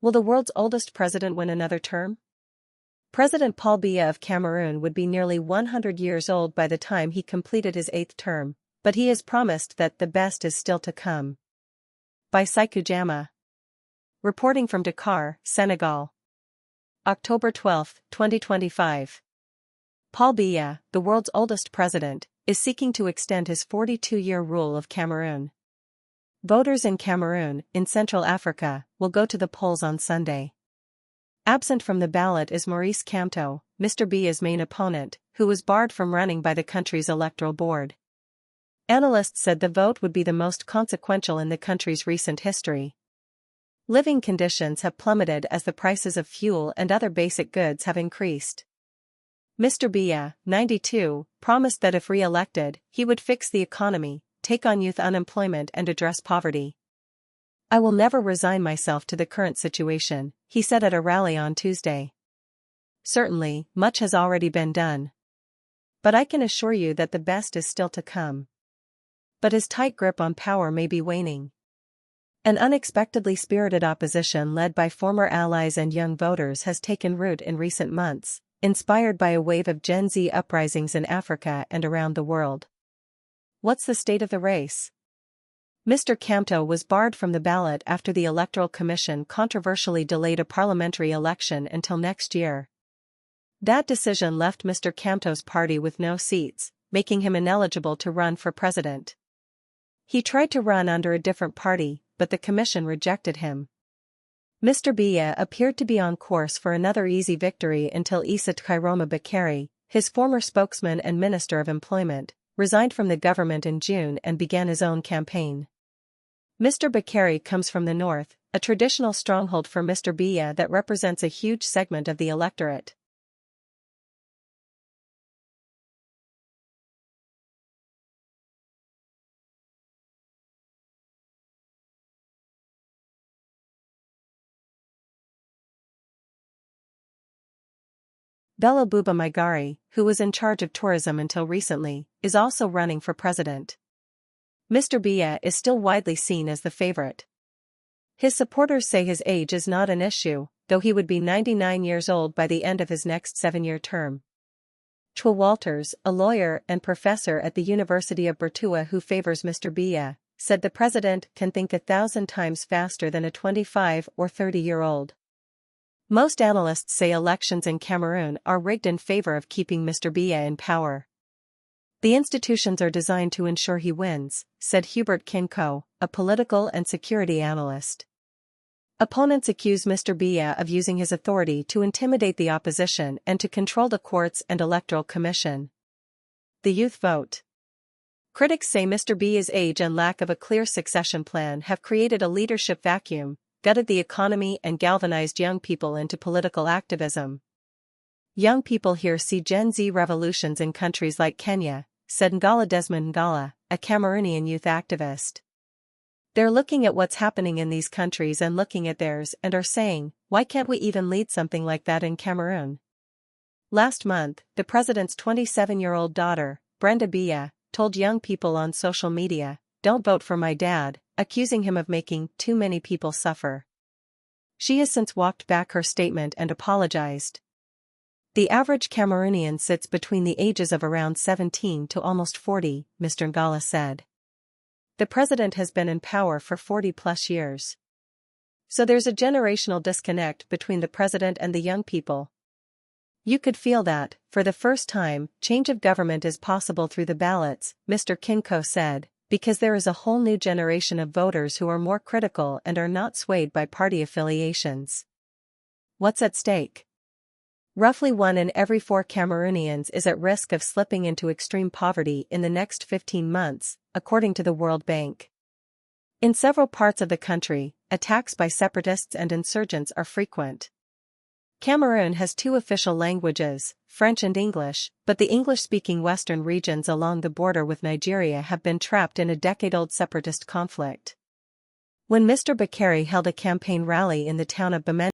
Will the world's oldest president win another term? President Paul Biya of Cameroon would be nearly 100 years old by the time he completed his 8th term, but he has promised that the best is still to come. By Saiku Jama. Reporting from Dakar, Senegal. October 12, 2025. Paul Biya, the world's oldest president, is seeking to extend his 42-year rule of Cameroon. Voters in Cameroon, in Central Africa, will go to the polls on Sunday. Absent from the ballot is Maurice Kamto, Mr. Biya's main opponent, who was barred from running by the country's electoral board. Analysts said the vote would be the most consequential in the country's recent history. Living conditions have plummeted as the prices of fuel and other basic goods have increased. Mr. Biya, 92, promised that if re-elected, he would fix the economy, take on youth unemployment and address poverty. "I will never resign myself to the current situation," he said at a rally on Tuesday. "Certainly, much has already been done. But I can assure you that the best is still to come." But his tight grip on power may be waning. An unexpectedly spirited opposition led by former allies and young voters has taken root in recent months, inspired by a wave of Gen Z uprisings in Africa and around the world. What's the state of the race? Mr. Kamto was barred from the ballot after the Electoral Commission controversially delayed a parliamentary election until next year. That decision left Mr. Kamto's party with no seats, making him ineligible to run for president. He tried to run under a different party, but the commission rejected him. Mr. Biya appeared to be on course for another easy victory until Issa Tkairoma Bakary, his former spokesman and Minister of Employment, resigned from the government in June and began his own campaign. Mr. Bakary comes from the north, a traditional stronghold for Mr. Biya that represents a huge segment of the electorate. Bello Buba Maigari, who was in charge of tourism until recently, is also running for president. Mr. Biya is still widely seen as the favorite. His supporters say his age is not an issue, though he would be 99 years old by the end of his next 7-year term. Chua Walters, a lawyer and professor at the University of Bertua who favors Mr. Biya, said the president can think 1,000 times faster than a 25 or 30-year-old. Most analysts say elections in Cameroon are rigged in favor of keeping Mr. Biya in power. "The institutions are designed to ensure he wins," said Hubert Kinko, a political and security analyst. Opponents accuse Mr. Biya of using his authority to intimidate the opposition and to control the courts and electoral commission. The youth vote. Critics say Mr. Biya's age and lack of a clear succession plan have created a leadership vacuum, gutted the economy and galvanized young people into political activism. "Young people here see Gen Z revolutions in countries like Kenya," said Ngala Desmond Ngala, a Cameroonian youth activist. "They're looking at what's happening in these countries and looking at theirs and are saying, why can't we even lead something like that in Cameroon?" Last month, the president's 27-year-old daughter, Brenda Biya, told young people on social media, "Don't vote for my dad," accusing him of making too many people suffer. She has since walked back her statement and apologized. "The average Cameroonian sits between the ages of around 17 to almost 40, Mr. Ngala said. "The president has been in power for 40-plus years. So there's a generational disconnect between the president and the young people. You could feel that, for the first time, change of government is possible through the ballots," Mr. Kinko said, "because there is a whole new generation of voters who are more critical and are not swayed by party affiliations." What's at stake? Roughly 1 in every 4 Cameroonians is at risk of slipping into extreme poverty in the next 15 months, according to the World Bank. In several parts of the country, attacks by separatists and insurgents are frequent. Cameroon has 2 official languages, French and English, but the English-speaking western regions along the border with Nigeria have been trapped in a decade-old separatist conflict. When Mr. Bakary held a campaign rally in the town of Bamenda,